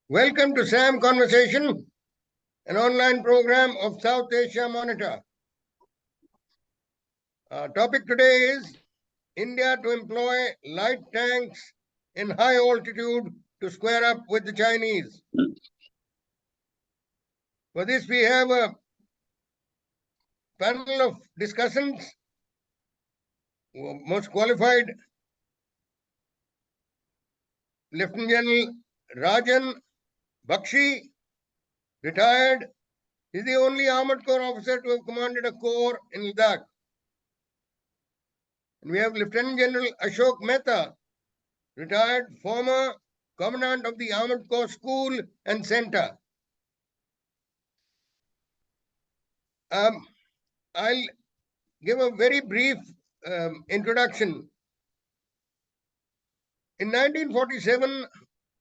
Welcome to SAM Conversation, an online program of South Asia Monitor. Our topic today is India to employ light tanks in high altitude to square up with the Chinese. For this, we have a panel of discussants, most qualified Lieutenant General Rajan Bakhshi, retired. He's the only Armored Corps officer to have commanded a corps in Ladakh. And we have Lieutenant General Ashok Mehta, retired former Commandant of the Armored Corps School and Center. I'll give a very brief introduction. In 1947,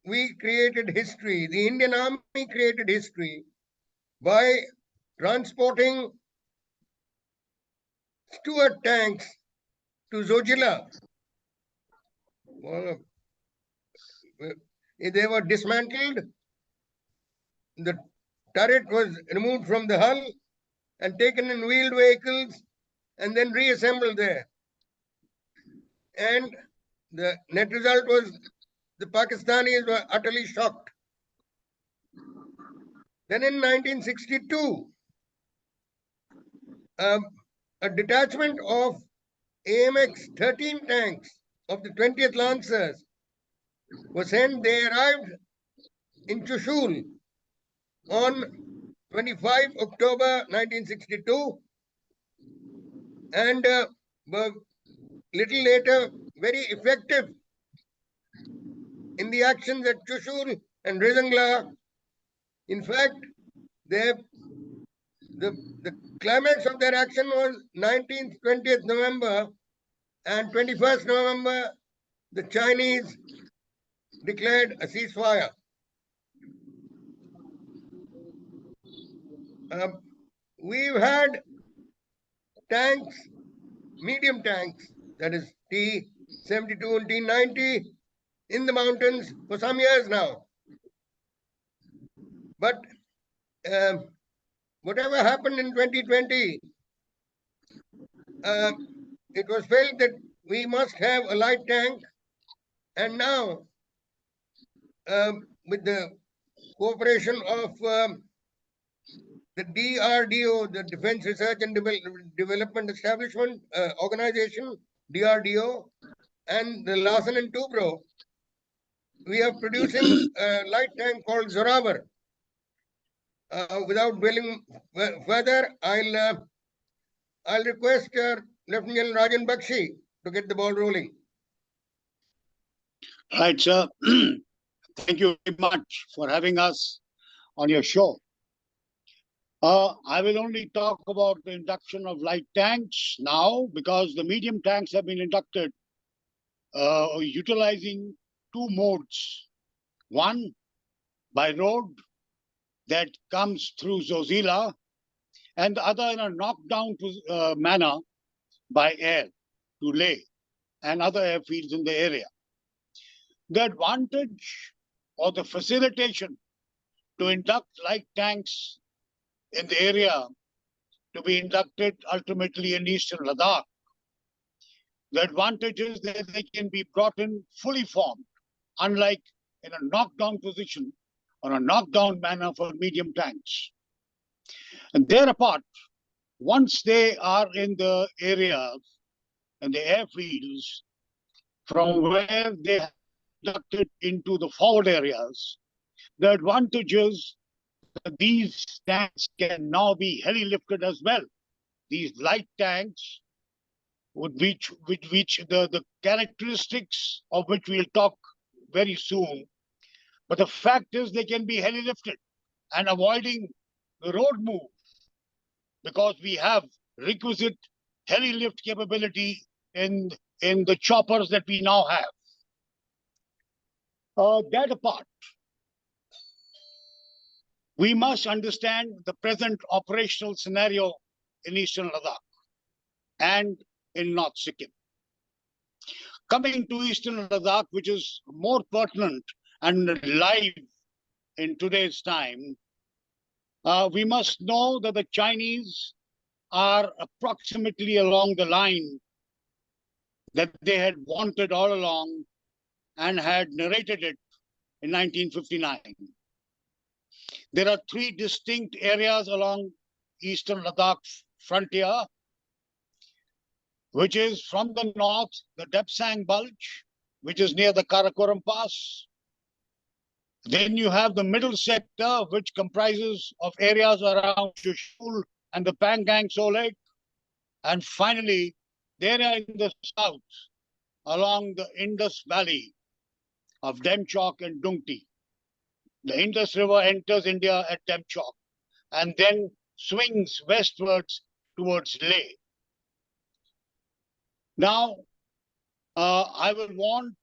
we created history. The Indian Army created history by transporting Stuart tanks to Zojila. They were dismantled. The turret was removed from the hull and taken in wheeled vehicles and then reassembled there. And the net result was the Pakistanis were utterly shocked. Then in 1962, a detachment of AMX-13 tanks of the 20th Lancers was sent. They arrived in Chushul on 25 October 1962 and were little later very effective in the actions at Chushul and Rizangla. In fact, the climax of their action was 19th, 20th November, and 21st November, the Chinese declared a ceasefire. We've had tanks, medium tanks, that is T-72 and T-90 in the mountains for some years now. But whatever happened in 2020, it was felt that we must have a light tank. And now, with the cooperation of the DRDO, the Defense Research and Development Establishment Organization, DRDO, and the Larsen and Toubro, we are producing a light tank called Zorawar. Without dwelling further, I'll request Lieutenant General Rajan Bakhshi to get the ball rolling. Right, sir. Thank you very much for having us on your show. I will only talk about the induction of light tanks now because the medium tanks have been inducted utilizing two modes. One, by road that comes through Zojila, and the other in a knockdown manner by air to Leh and other airfields in the area. The advantage or the facilitation to induct light tanks in the area to be inducted ultimately in eastern Ladakh. The advantage is that they can be brought in fully formed, unlike in a knockdown position or a knockdown manner for medium tanks. And thereapart, once they are in the areas and the airfields from where they are inducted into the forward areas, the advantage is that these tanks can now be heli-lifted as well. These light tanks, with which the characteristics of which we'll talk very soon, but the fact is they can be heli-lifted and avoiding the road move because we have requisite heli-lift capability in the choppers that we now have. That apart, we must understand the present operational scenario in eastern Ladakh and in North Sikkim. Coming to eastern Ladakh, which is more pertinent and live in today's time, we must know that the Chinese are approximately along the line that they had wanted all along and had narrated it in 1959. There are three distinct areas along eastern Ladakh frontier, which is from the north, the Depsang Bulge, which is near the Karakoram Pass. Then you have the middle sector, which comprises of areas around Shushul and the Pangang Lake. And finally, the area in the south, along the Indus Valley of Demchok and Dungti. The Indus River enters India at Demchok and then swings westwards towards Leh. Now, I will want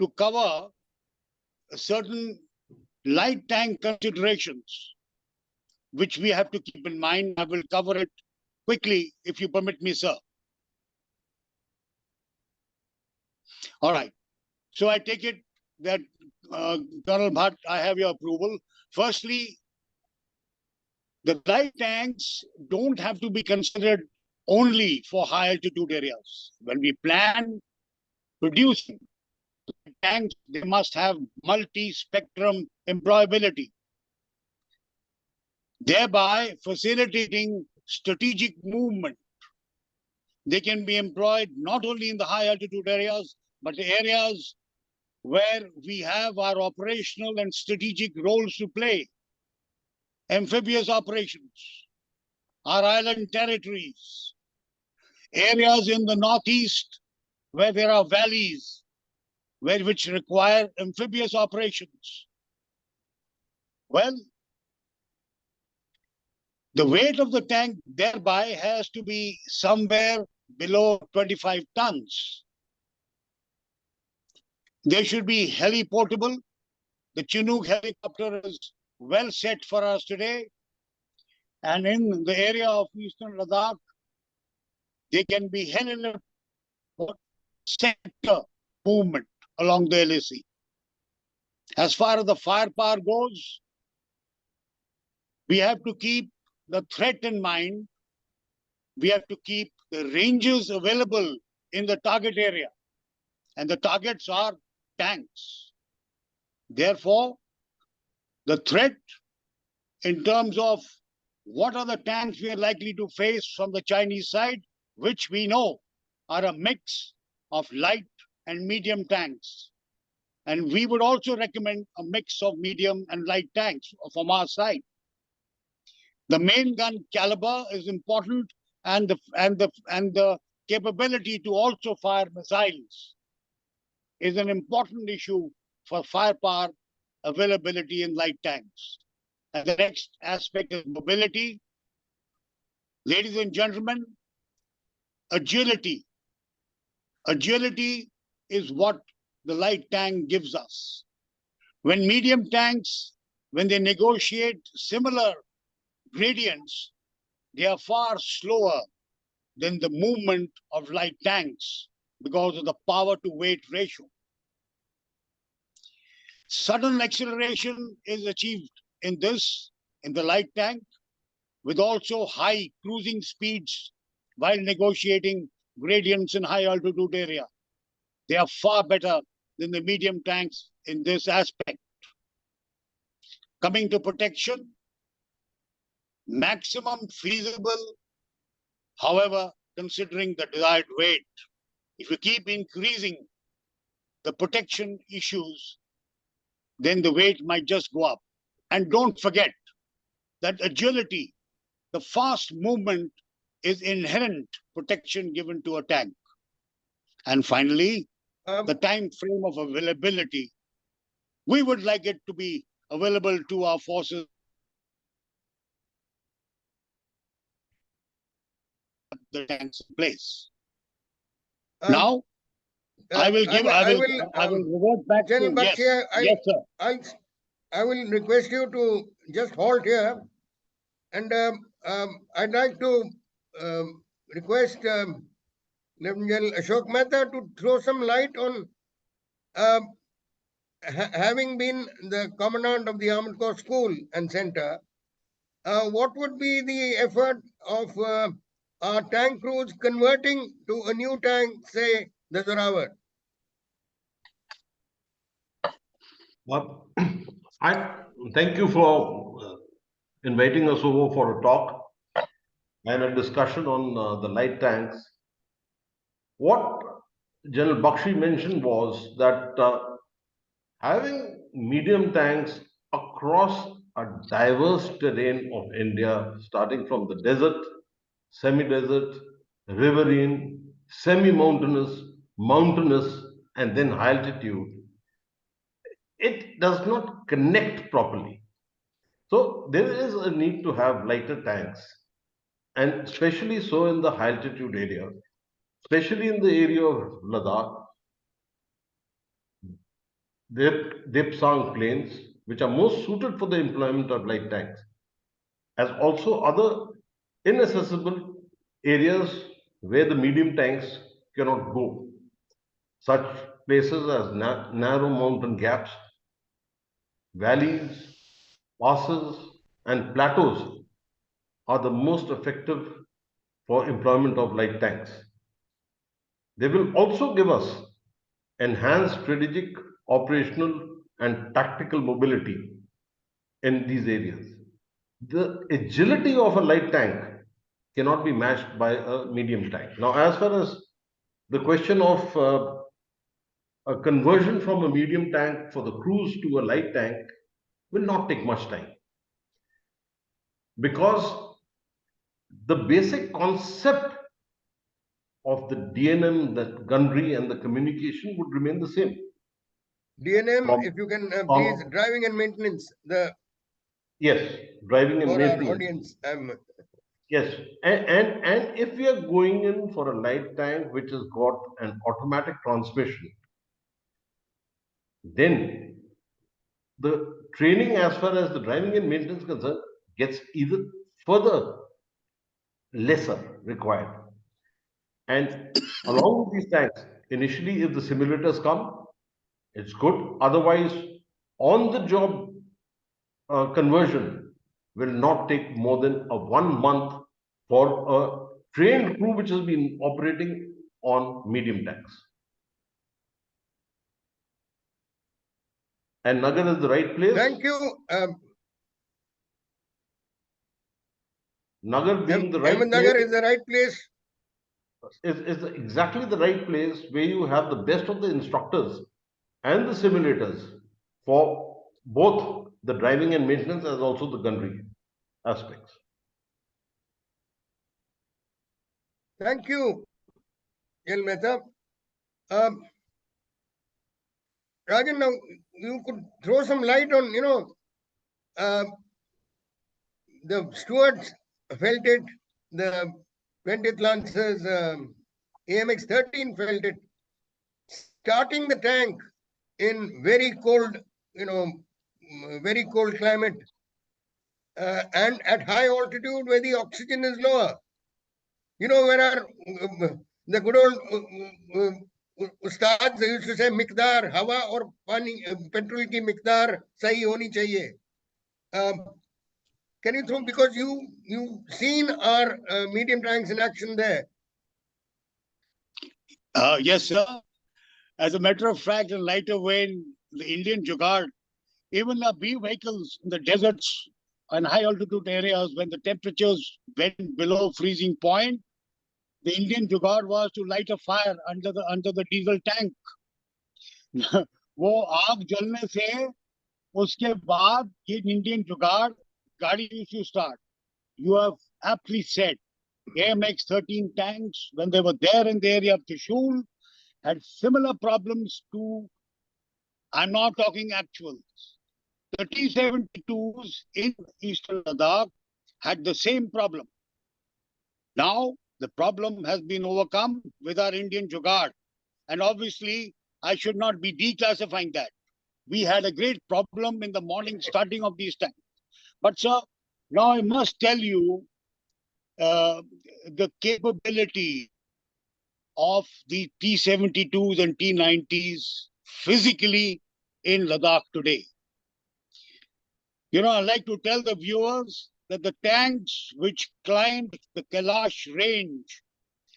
to cover certain light tank considerations which we have to keep in mind. I will cover it quickly, if you permit me, sir. All right. So I take it that, Colonel Bhat, I have your approval. Firstly, the light tanks don't have to be considered only for high altitude areas. When we plan producing tanks, they must have multi-spectrum employability, thereby facilitating strategic movement. They can be employed not only in the high altitude areas, but the areas where we have our operational and strategic roles to play. Amphibious operations, our island territories, areas in the northeast where there are valleys which require amphibious operations. Well, the weight of the tank thereby has to be somewhere below 25 tons. They should be heli-portable. The Chinook helicopter is well set for us today. And in the area of eastern Ladakh, they can be heli sector movement along the LAC. As far as the firepower goes, we have to keep the threat in mind. We have to keep the ranges available in the target area. And the targets are tanks. Therefore, the threat in terms of what are the tanks we are likely to face from the Chinese side, which we know are a mix of light and medium tanks. And we would also recommend a mix of medium and light tanks from our side. The main gun caliber is important, and the capability to also fire missiles is an important issue for firepower availability in light tanks. And the next aspect is mobility. Ladies and gentlemen, agility. Agility is what the light tank gives us. When medium tanks, when they negotiate similar gradients, they are far slower than the movement of light tanks because of the power to weight ratio. Sudden acceleration is achieved in the light tank, with also high cruising speeds while negotiating gradients in high altitude area. They are far better than the medium tanks in this aspect. Coming to protection, maximum feasible, however, considering the desired weight. If you keep increasing the protection issues, then the weight might just go up. And don't forget that agility, the fast movement, is inherent protection given to a tank. And finally, the time frame of availability. We would like it to be available to our forces the tanks in place. Now, I will revert back General to Bakhshi, yes, sir. I will request you to just halt here, and I'd like to request Lieutenant General Ashok Mehta to throw some light on having been the commandant of the Armored Corps School and Center, what would be the effort of our tank crews converting to a new tank, say the Zorawar? Well, I thank you for inviting us over for a talk and a discussion on the light tanks. What General Bakshi mentioned was that having medium tanks across a diverse terrain of India, starting from the desert, semi-desert, riverine, semi-mountainous, mountainous, and then high altitude, it does not connect properly. So there is a need to have lighter tanks, and especially so in the high altitude area, especially in the area of Ladakh, Dipsang plains, which are most suited for the employment of light tanks, as also other inaccessible areas where the medium tanks cannot go. Such places as narrow mountain gaps, valleys, passes, and plateaus are the most effective for employment of light tanks. They will also give us enhanced strategic, operational, and tactical mobility in these areas. The agility of a light tank cannot be matched by a medium tank. Now, as far as the question of a conversion from a medium tank for the crews to a light tank will not take much time, because the basic concept of the DNM, the gunnery, and the communication would remain the same. DNM, From, if you can please, from driving and maintenance, yes, driving and for our maintenance. audience. Yes, and if we are going in for a light tank which has got an automatic transmission, then the training as far as the driving and maintenance concerned gets either further lesser required. And along with these tanks, initially, if the simulators come, it's good. Otherwise, on the job conversion will not take more than a 1 month for a trained crew which has been operating on medium tanks. And Nagar is the right place. Thank you. Nagar being the right Ahmednagar place is the right place. is exactly the right place where you have the best of the instructors and the simulators for both the driving and maintenance as also the gunnery aspects. Thank you, Gen Mehta. Um, Rajan, now you could throw some light on, uh, the stewards felt it, the 20th Lancers AMX 13 felt it. Starting the tank in very cold, very cold climate, and at high altitude where the oxygen is lower. Where our the good old ustads used to say, मिकदार हवा और पानी petrol की मिकदार सही होनी चाहिए. Can you throw, because you've seen our medium tanks in action there? Yes, sir. As a matter of fact, in lighter vein, the Indian Jugaad, even the B vehicles in the deserts and high altitude areas, when the temperatures went below freezing point, the Indian Jugaad was to light a fire under the diesel tank. वो आग जलने से उसके बाद ये Indian जुगाड़ गाड़ी used to start. You have aptly said, AMX 13 tanks, when they were there in the area of Trishul, had similar problems to, I'm not talking actuals. The T-72s in eastern Ladakh had the same problem. Now, the problem has been overcome with our Indian Jugaad. And obviously, I should not be declassifying that. We had a great problem in the morning starting of these tanks. But, sir, now I must tell you the capability of the T-72s and T-90s physically in Ladakh today. I'd like to tell the viewers that the tanks which climbed the Kailash range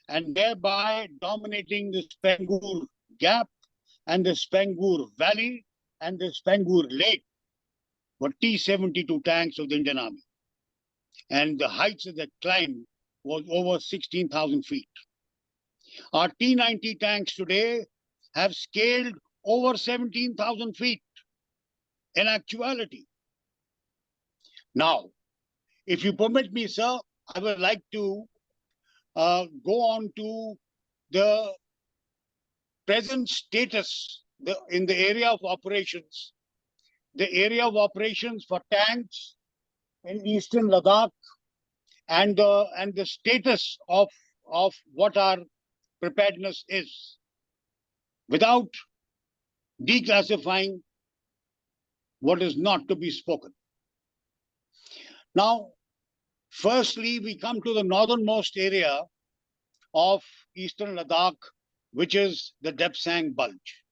and thereby dominating the Spangur Gap and the Spangur Valley and the Spangur Lake were T-72 tanks of the Indian Army. And the heights of that climb was over 16,000 feet. Our T-90 tanks today have scaled over 17,000 feet in actuality. Now, if you permit me, sir, I would like to go on to the present status in the area of operations. The area of operations for tanks in eastern Ladakh and the status of what our preparedness is, without declassifying what is not to be spoken. Now, firstly, we come to the northernmost area of eastern Ladakh, which is the Depsang Bulge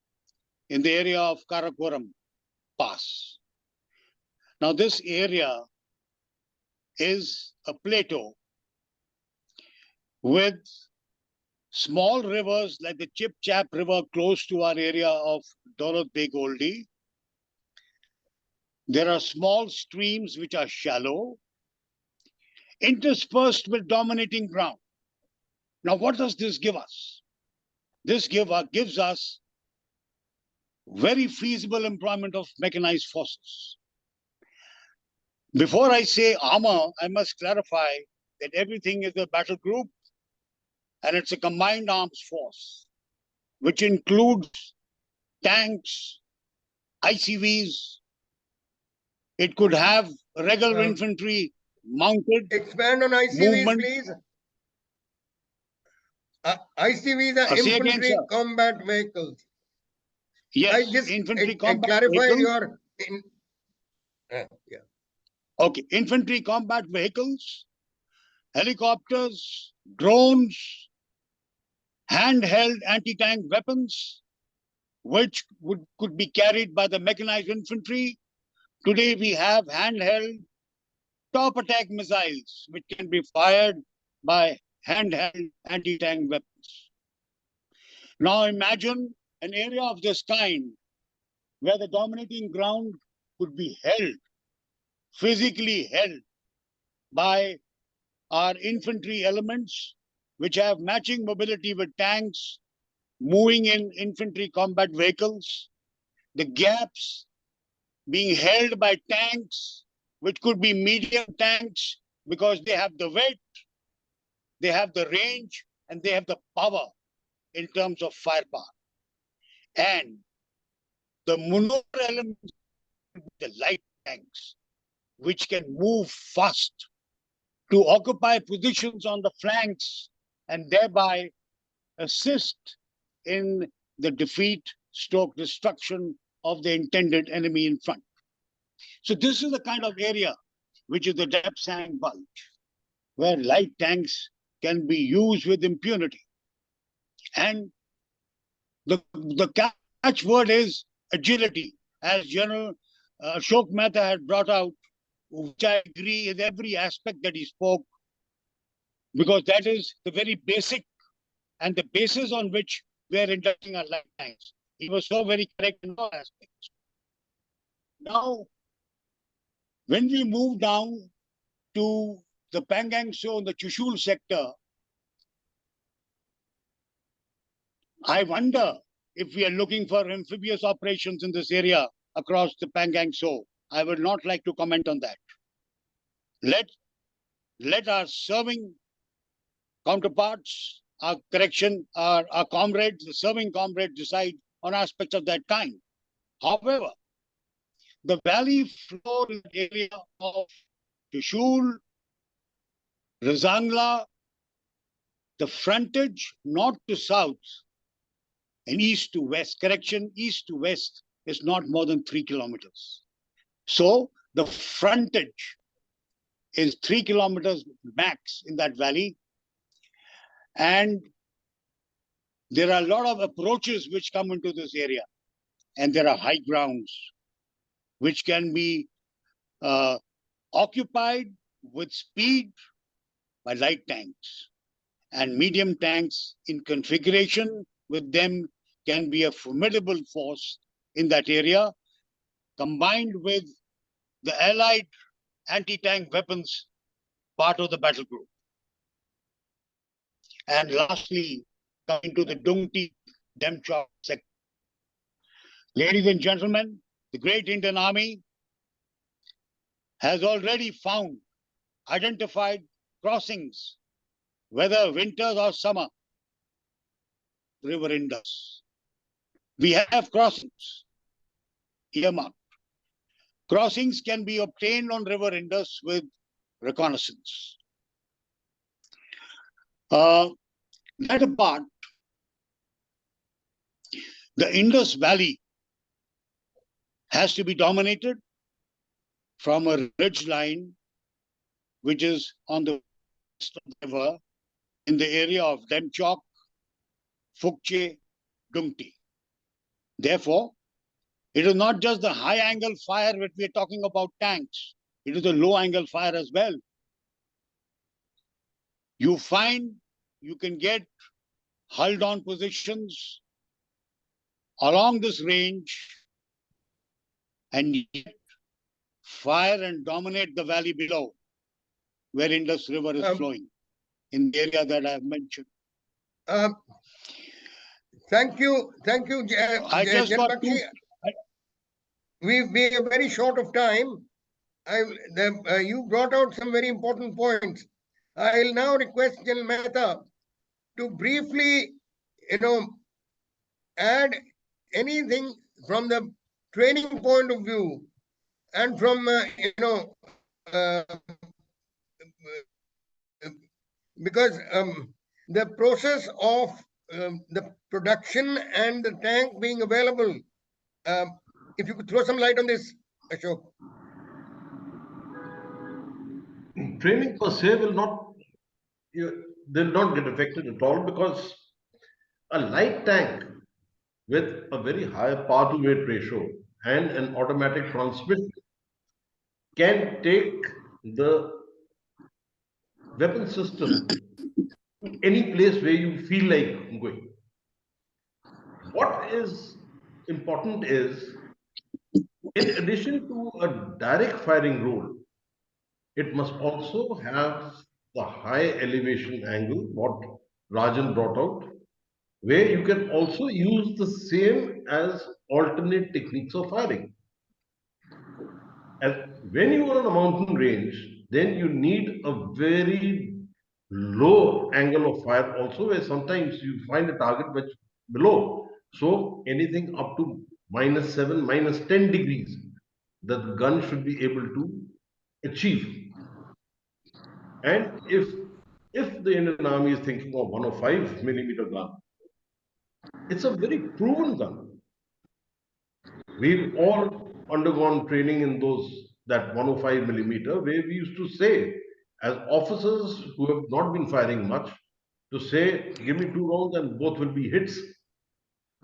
in the area of Karakoram Pass. Now, this area is a plateau with small rivers like the Chip Chap River close to our area of Daulat Beg Oldi. There are small streams which are shallow, interspersed with dominating ground. Now, what does this give us? This gives us very feasible employment of mechanized forces. Before I say armor, I must clarify that everything is a battle group and it's a combined arms force, which includes tanks, ICVs. It could have regular infantry mounted. Expand on ICVs, movement. please. ICVs are Say again, infantry sir. combat vehicles. Yes, I just infantry combat clarify vehicles. Yeah. Okay, infantry combat vehicles, helicopters, drones, handheld anti-tank weapons, which could be carried by the mechanized infantry. Today we have handheld top attack missiles, which can be fired by handheld anti-tank weapons. Now imagine an area of this kind where the dominating ground could be held, physically held by our infantry elements, which have matching mobility with tanks, moving in infantry combat vehicles, the gaps being held by tanks, which could be medium tanks because they have the weight, they have the range, and they have the power in terms of firepower. And the maneuver elements, the light tanks, which can move fast to occupy positions on the flanks and thereby assist in the defeat / destruction of the intended enemy in front. So this is the kind of area which is the Depsang Bulge, where light tanks can be used with impunity. And the catchword is agility, as General Ashok Mehta had brought out, which I agree in every aspect that he spoke, because that is the very basic and the basis on which we are inducting our light tanks. He was so very correct in all aspects. Now, when we move down to the Pangang So and the Chushul sector, I wonder if we are looking for amphibious operations in this area across the Pangang So. I would not like to comment on that. Let our serving counterparts, our comrades, the serving comrades decide on aspects of that kind. However, the valley floor area of Chushul, Razangla, the frontage north to south and east to west, east to west is not more than 3 kilometers. So the frontage is 3 kilometers max in that valley. And there are a lot of approaches which come into this area. and there are high grounds which can be occupied with speed by light tanks, and medium tanks in configuration with them can be a formidable force in that area, combined with the allied anti-tank weapons part of the battle group. And lastly, coming to the Dungti Demchok sector. Ladies and gentlemen, the great Indian Army has already identified crossings, whether winters or summer, River Indus. We have crossings earmarked. Crossings can be obtained on River Indus with reconnaissance. That apart, the Indus Valley has to be dominated from a ridge line which is on the west of the river in the area of Demchok, Phukche, Dungti. Therefore, it is not just the high angle fire that we are talking about tanks, it is the low angle fire as well. You find you can get hull down positions along this range and yet fire and dominate the valley below where Indus River is flowing in the area that I have mentioned. Thank you, Gen Bakhshi. We are very short of time. You brought out some very important points. I'll now request General Mehta to briefly, add anything from the training point of view and from, because the process of the production and the tank being available, if you could throw some light on this, Ashok. Training per se will not get affected at all, because a light tank with a very high power to weight ratio and an automatic transmission can take the weapon system to any place where you feel like going. What is important is, in addition to a direct firing role, it must also have the high elevation angle, what Rajan brought out, where you can also use the same as alternate techniques of firing. As when you are on a mountain range, then you need a very low angle of fire also, where sometimes you find a target which below. So anything up to -7, -10 degrees, the gun should be able to achieve. And if the Indian Army is thinking of 105mm gun, it's a very proven gun. We've all undergone training in that 105mm, where we used to say, as officers who have not been firing much, to say, give me 2 rounds and both will be hits.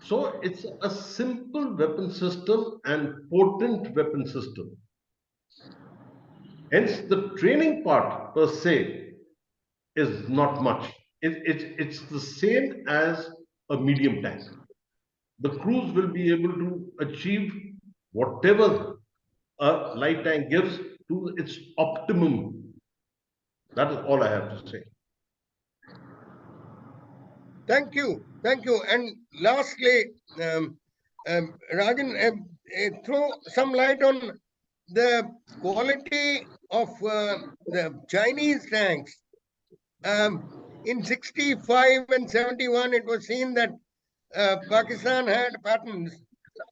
So it's a simple weapon system and potent weapon system. Hence, the training part per se is not much. It's the same as a medium tank. The crews will be able to achieve whatever a light tank gives to its optimum. That is all I have to say. Thank you. And lastly, Rajan, throw some light on the quality of the Chinese tanks. In 65 and 71, it was seen that Pakistan had patterns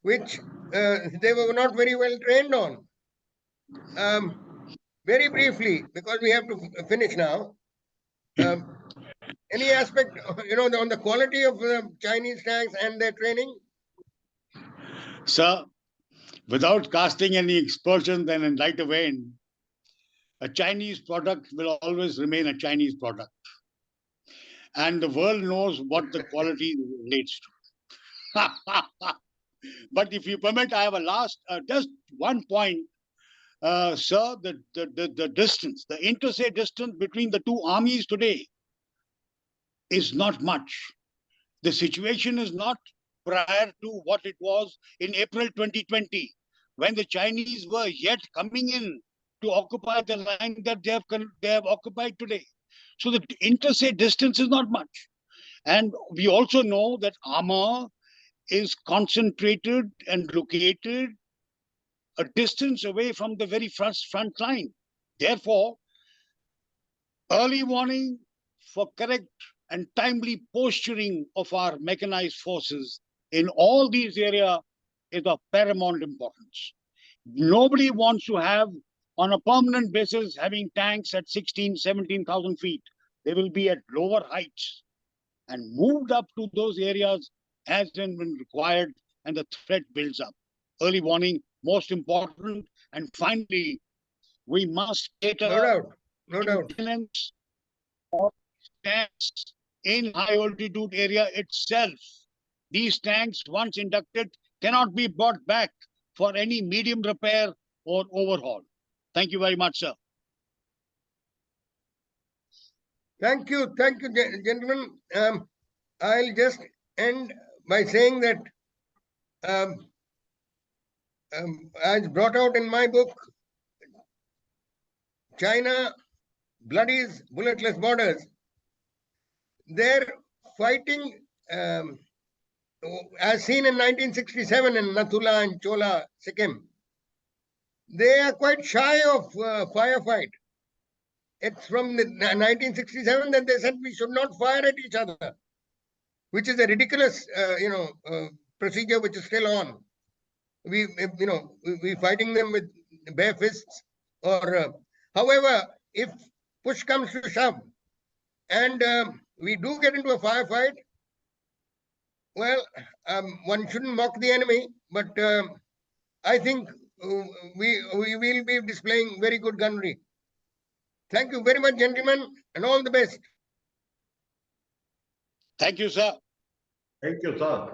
which they were not very well trained on. Very briefly, because we have to finish now. Any aspect, on the quality of Chinese tanks and their training? Sir, without casting any aspersions and in light of vein, a Chinese product will always remain a Chinese product. And the world knows what the quality relates to. But if you permit, I have a last, just one point, sir. The distance, the interstate distance between the two armies today is not much. The situation is not prior to what it was in April 2020, when the Chinese were yet coming in to occupy the line that they have occupied today. So the interstate distance is not much. And we also know that armor is concentrated and located a distance away from the very front line. Therefore, early warning for correct and timely posturing of our mechanized forces in all these areas is of paramount importance. Nobody wants to have, on a permanent basis, having tanks at 16, 17,000 feet. They will be at lower heights and moved up to those areas as and when required, and the threat builds up. Early warning, most important. And finally, we must cater No doubt. maintenance of tanks in high altitude area itself. These tanks, once inducted, cannot be brought back for any medium repair or overhaul. Thank you very much, sir. Thank you, gentlemen. I'll just end by saying that, as brought out in my book, China, Bloody's Bulletless Borders, they're fighting, as seen in 1967 in Nathula and Chola, Sikkim. They are quite shy of firefight. It's from the 1967 that they said we should not fire at each other, which is a ridiculous, procedure which is still on. We fighting them with bare fists, or however, if push comes to shove, and we do get into a firefight, well, one shouldn't mock the enemy, but I think we will be displaying very good gunnery. Thank you very much, gentlemen, and all the best. Thank you, sir. Thank you, sir.